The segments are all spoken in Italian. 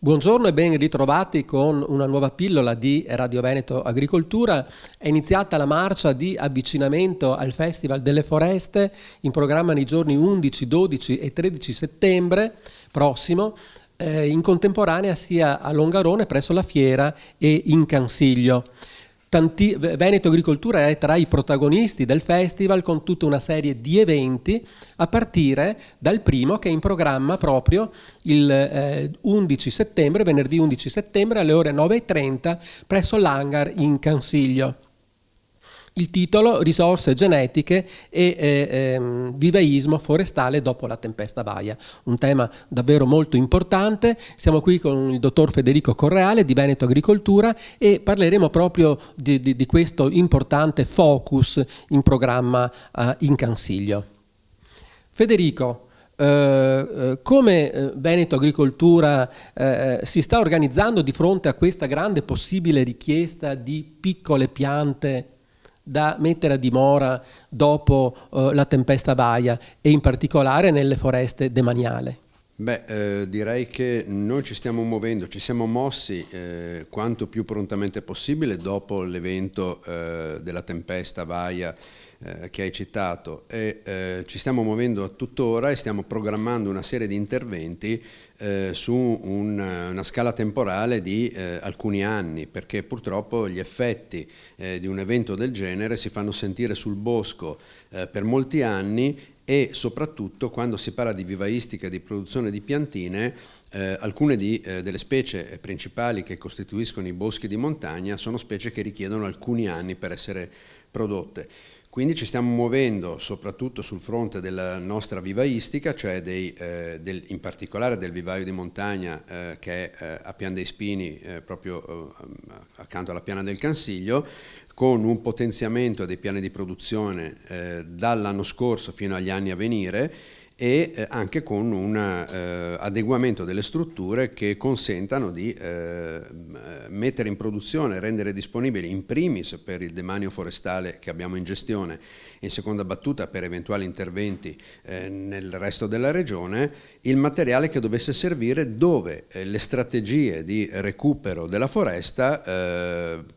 Buongiorno e ben ritrovati con una nuova pillola di Radio Veneto Agricoltura. È iniziata la marcia di avvicinamento al Festival delle Foreste in programma nei giorni 11, 12 e 13 settembre prossimo, in contemporanea sia a Longarone presso la fiera e in Cansiglio. Veneto Agricoltura è tra i protagonisti del festival con tutta una serie di eventi, a partire dal primo che è in programma proprio il 11 settembre, venerdì 11 settembre alle ore 9:30 presso l'hangar in Cansiglio. Il titolo: Risorse genetiche e vivaismo forestale dopo la tempesta Vaia. Un tema davvero molto importante. Siamo qui con il dottor Federico Correale di Veneto Agricoltura e parleremo proprio di questo importante focus in programma in Cansiglio. Federico, come Veneto Agricoltura si sta organizzando di fronte a questa grande possibile richiesta di piccole piante da mettere a dimora dopo la tempesta Vaia e in particolare nelle foreste demaniale? Direi che noi ci stiamo muovendo, ci siamo mossi quanto più prontamente possibile dopo l'evento della tempesta Vaia che hai citato e ci stiamo muovendo tuttora e stiamo programmando una serie di interventi su una scala temporale di alcuni anni, perché purtroppo gli effetti di un evento del genere si fanno sentire sul bosco per molti anni e soprattutto quando si parla di vivaistica e di produzione di piantine, alcune delle specie principali che costituiscono i boschi di montagna sono specie che richiedono alcuni anni per essere prodotte. Quindi ci stiamo muovendo soprattutto sul fronte della nostra vivaistica, cioè in particolare del vivaio di montagna che è a Pian dei Spini, proprio accanto alla Piana del Cansiglio, con un potenziamento dei piani di produzione dall'anno scorso fino agli anni a venire e anche con un adeguamento delle strutture che consentano di mettere in produzione, rendere disponibili in primis per il demanio forestale che abbiamo in gestione, in seconda battuta per eventuali interventi nel resto della regione, il materiale che dovesse servire dove le strategie di recupero della foresta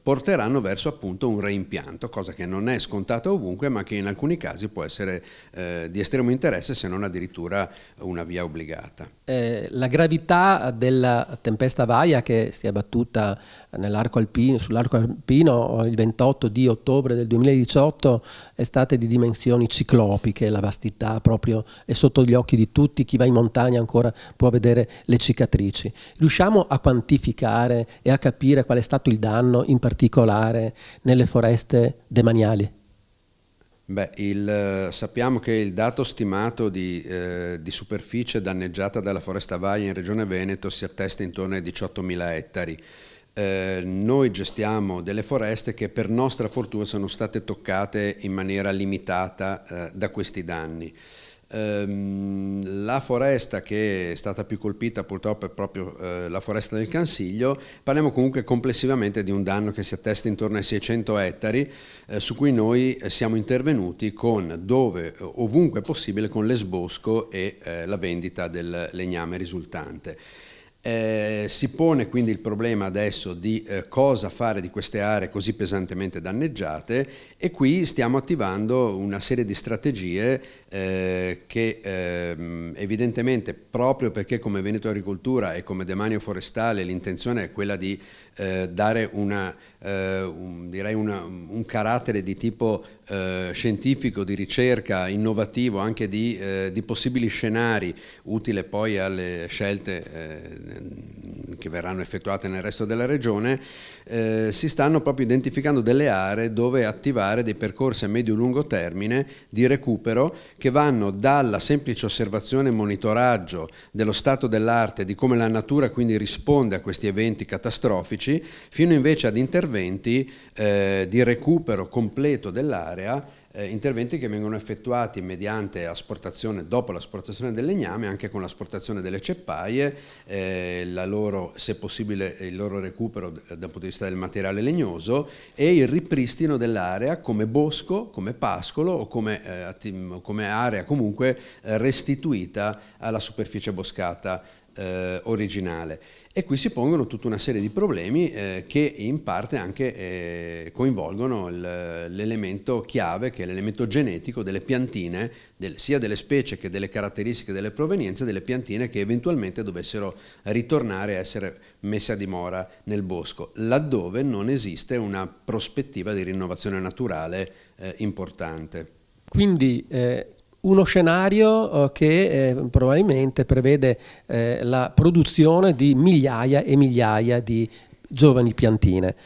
porteranno verso appunto un reimpianto, cosa che non è scontata ovunque ma che in alcuni casi può essere di estremo interesse, se non addirittura una via obbligata. La gravità della tempesta Vaia che si è abbattuta sull'arco alpino il 28 di ottobre del 2018 è stata di dimensioni ciclopiche, la vastità proprio è sotto gli occhi di tutti, chi va in montagna ancora può vedere le cicatrici. Riusciamo a quantificare e a capire qual è stato il danno in particolare nelle foreste demaniali? Sappiamo che il dato stimato di superficie danneggiata dalla foresta Vaia in Regione Veneto si attesta intorno ai 18.000 ettari. Noi gestiamo delle foreste che per nostra fortuna sono state toccate in maniera limitata da questi danni. La foresta che è stata più colpita purtroppo è proprio la foresta del Cansiglio. Parliamo comunque complessivamente di un danno che si attesta intorno ai 600 ettari su cui noi siamo intervenuti ovunque possibile con l'esbosco e la vendita del legname risultante. Si pone quindi il problema adesso di cosa fare di queste aree così pesantemente danneggiate e qui stiamo attivando una serie di strategie che evidentemente, proprio perché come Veneto Agricoltura e come demanio forestale l'intenzione è quella di dare un carattere di tipo scientifico, di ricerca, innovativo, anche di possibili scenari utile poi alle scelte che verranno effettuate nel resto della regione, si stanno proprio identificando delle aree dove attivare dei percorsi a medio-lungo termine di recupero che vanno dalla semplice osservazione e monitoraggio dello stato dell'arte, di come la natura quindi risponde a questi eventi catastrofici, fino invece ad interventi di recupero completo dell'area, interventi che vengono effettuati mediante asportazione, dopo l'asportazione del legname, anche con l'asportazione delle ceppaie, se possibile il loro recupero dal punto di vista del materiale legnoso e il ripristino dell'area come bosco, come pascolo o come area comunque restituita alla superficie boscata originale. E qui si pongono tutta una serie di problemi che in parte anche coinvolgono l'elemento chiave, che è l'elemento genetico delle piantine, sia delle specie che delle caratteristiche delle provenienze delle piantine che eventualmente dovessero ritornare a essere messe a dimora nel bosco, laddove non esiste una prospettiva di rinnovazione naturale importante. Quindi uno scenario che probabilmente prevede la produzione di migliaia e migliaia di giovani piantine.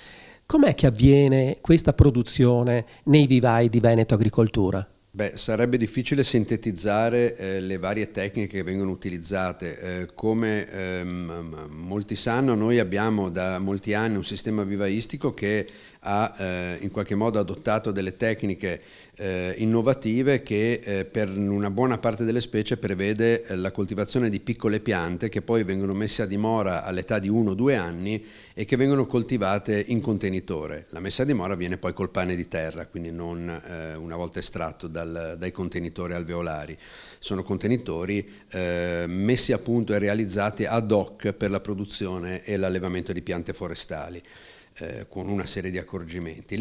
Com'è che avviene questa produzione nei vivai di Veneto Agricoltura? Sarebbe difficile sintetizzare le varie tecniche che vengono utilizzate. Come molti sanno, noi abbiamo da molti anni un sistema vivaistico che ha in qualche modo adottato delle tecniche innovative che per una buona parte delle specie prevede la coltivazione di piccole piante che poi vengono messe a dimora all'età di 1 o 2 anni e che vengono coltivate in contenitore. La messa a dimora avviene poi col pane di terra, quindi non una volta estratto dai contenitori alveolari. Sono contenitori messi a punto e realizzati ad hoc per la produzione e l'allevamento di piante forestali, con una serie di accorgimenti.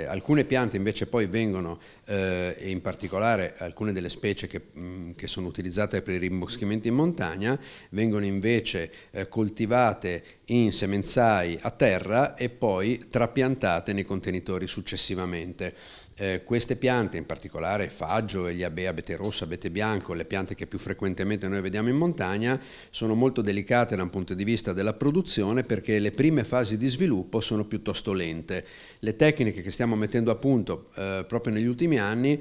Alcune piante invece poi vengono, e in particolare alcune delle specie che sono utilizzate per i rimboschimenti in montagna, vengono invece coltivate in semenzai a terra e poi trapiantate nei contenitori successivamente. Queste piante, in particolare faggio, eliabea, abete rosso, abete bianco, le piante che più frequentemente noi vediamo in montagna, sono molto delicate da un punto di vista della produzione perché le prime fasi di sviluppo sono piuttosto lente. Le tecniche che stiamo mettendo a punto proprio negli ultimi anni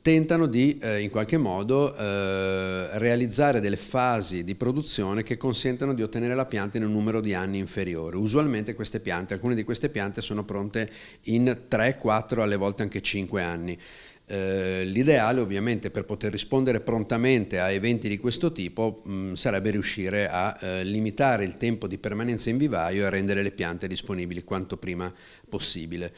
tentano di in qualche modo realizzare delle fasi di produzione che consentono di ottenere la pianta in un numero di anni inferiore. Usualmente alcune di queste piante sono pronte in 3, 4, alle volte anche 5 anni. L'ideale ovviamente per poter rispondere prontamente a eventi di questo tipo sarebbe riuscire a limitare il tempo di permanenza in vivaio e a rendere le piante disponibili quanto prima possibile.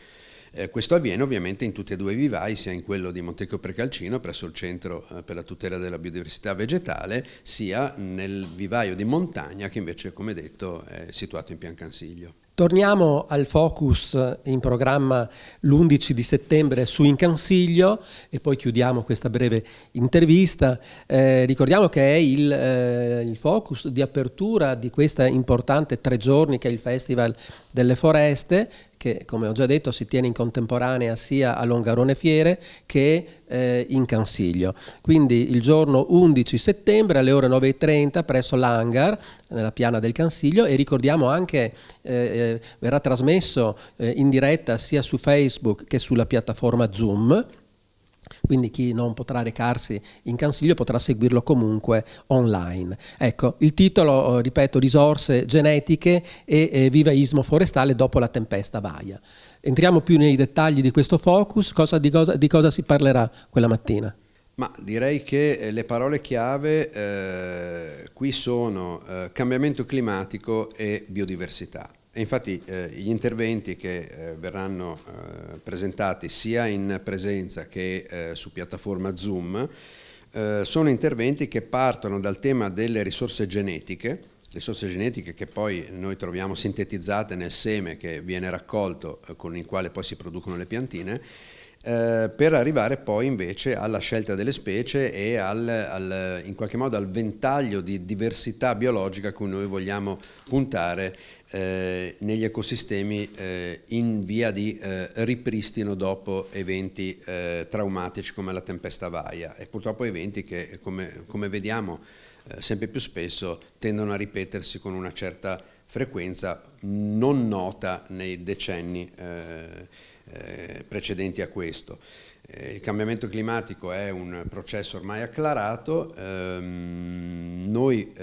Questo avviene ovviamente in tutti e 2 i vivai, sia in quello di Montecchio Precalcino presso il Centro per la tutela della biodiversità vegetale, sia nel vivaio di montagna che invece, come detto, è situato in Piancansiglio. Torniamo al focus in programma l'11 di settembre su Incansiglio e poi chiudiamo questa breve intervista. Ricordiamo che è il focus di apertura di questa importante 3 giorni che è il Festival delle Foreste, che come ho già detto si tiene in contemporanea sia a Longarone Fiere che in Cansiglio. Quindi il giorno 11 settembre alle ore 9:30 presso l'Hangar, nella piana del Cansiglio, e ricordiamo anche verrà trasmesso in diretta sia su Facebook che sulla piattaforma Zoom. Quindi chi non potrà recarsi in Cansiglio potrà seguirlo comunque online. Ecco, il titolo, ripeto, risorse genetiche e vivaismo forestale dopo la tempesta Vaia. Entriamo più nei dettagli di questo focus, di cosa si parlerà quella mattina? Ma direi che le parole chiave qui sono cambiamento climatico e biodiversità. E infatti gli interventi che verranno presentati sia in presenza che su piattaforma Zoom sono interventi che partono dal tema delle risorse genetiche che poi noi troviamo sintetizzate nel seme che viene raccolto con il quale poi si producono le piantine, per arrivare poi invece alla scelta delle specie e in qualche modo al ventaglio di diversità biologica a cui noi vogliamo puntare negli ecosistemi in via di ripristino dopo eventi traumatici come la tempesta Vaia, e purtroppo eventi che come vediamo sempre più spesso tendono a ripetersi con una certa frequenza non nota nei decenni precedenti a questo. Il cambiamento climatico è un processo ormai acclarato, noi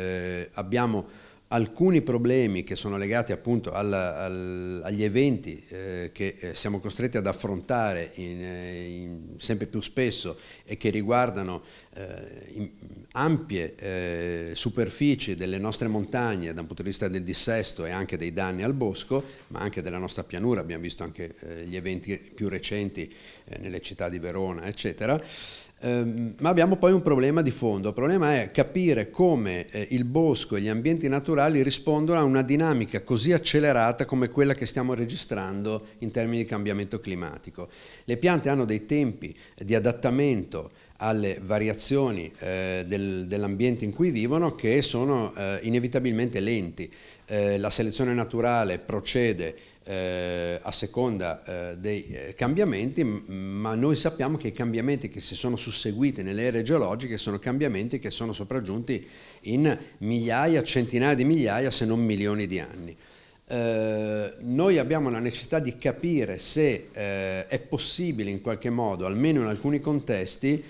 abbiamo alcuni problemi che sono legati appunto agli eventi che siamo costretti ad affrontare sempre più spesso e che riguardano ampie superfici delle nostre montagne da un punto di vista del dissesto e anche dei danni al bosco, ma anche della nostra pianura. Abbiamo visto anche gli eventi più recenti nelle città di Verona, eccetera. Ma abbiamo poi un problema di fondo. Il problema è capire come il bosco e gli ambienti naturali rispondono a una dinamica così accelerata come quella che stiamo registrando in termini di cambiamento climatico. Le piante hanno dei tempi di adattamento alle variazioni dell'ambiente in cui vivono che sono inevitabilmente lenti. La selezione naturale procede a seconda dei cambiamenti, ma noi sappiamo che i cambiamenti che si sono susseguiti nelle ere geologiche sono cambiamenti che sono sopraggiunti in migliaia, centinaia di migliaia, se non milioni di anni. Noi abbiamo la necessità di capire se è possibile in qualche modo, almeno in alcuni contesti,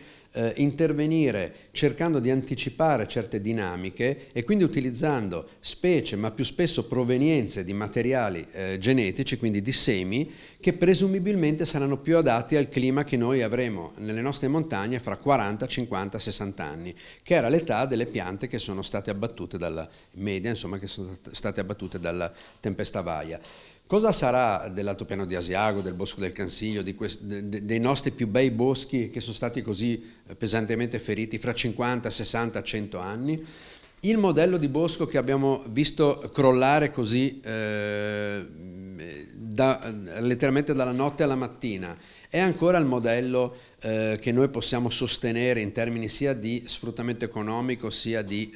intervenire cercando di anticipare certe dinamiche e quindi utilizzando specie, ma più spesso provenienze di materiali genetici, quindi di semi, che presumibilmente saranno più adatti al clima che noi avremo nelle nostre montagne fra 40, 50, 60 anni, che era l'età delle piante che sono state abbattute dalla media, insomma, che sono state abbattute dalla tempesta Vaia. Cosa sarà dell'Altopiano di Asiago, del Bosco del Cansiglio, dei nostri più bei boschi che sono stati così pesantemente feriti fra 50, 60, 100 anni? Il modello di bosco che abbiamo visto crollare così letteralmente dalla notte alla mattina è ancora il modello che noi possiamo sostenere in termini sia di sfruttamento economico sia di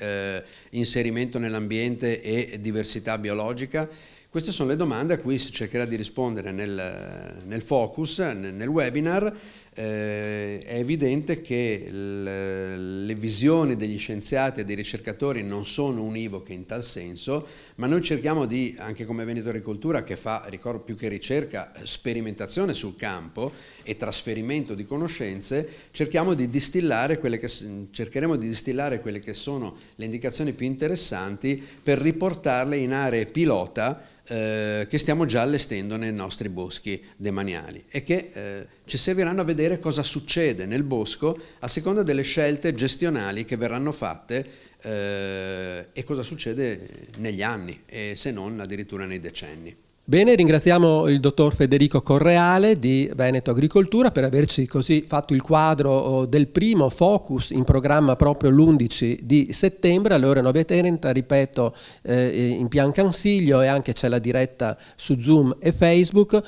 inserimento nell'ambiente e diversità biologica? Queste sono le domande a cui si cercherà di rispondere nel focus, nel webinar. È evidente che le visioni degli scienziati e dei ricercatori non sono univoche in tal senso, ma noi cerchiamo di, anche come Veneto Agricoltura, che fa, ricordo, più che ricerca, sperimentazione sul campo e trasferimento di conoscenze, cercheremo di distillare quelle che sono le indicazioni più interessanti per riportarle in aree pilota che stiamo già allestendo nei nostri boschi demaniali e che ci serviranno a vedere cosa succede nel bosco a seconda delle scelte gestionali che verranno fatte e cosa succede negli anni e se non addirittura nei decenni. Bene, ringraziamo il dottor Federico Correale di Veneto Agricoltura per averci così fatto il quadro del primo focus in programma proprio l'11 di settembre alle ore 9:30, ripeto, in Pian Cansiglio, e anche c'è la diretta su Zoom e Facebook.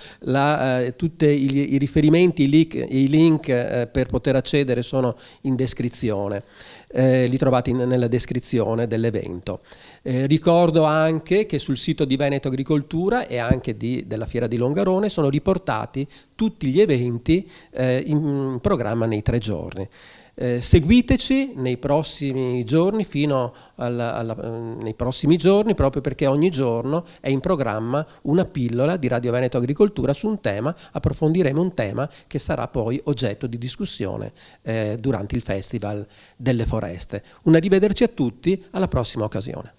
Tutti i riferimenti, i link per poter accedere sono in descrizione. Li trovate nella descrizione dell'evento. Ricordo anche che sul sito di Veneto Agricoltura e anche della Fiera di Longarone sono riportati tutti gli eventi in programma nei 3 giorni. Seguiteci nei prossimi giorni nei prossimi giorni, proprio perché ogni giorno è in programma una pillola di Radio Veneto Agricoltura su un tema. Approfondiremo un tema che sarà poi oggetto di discussione durante il Festival delle Foreste. Un arrivederci a tutti, alla prossima occasione.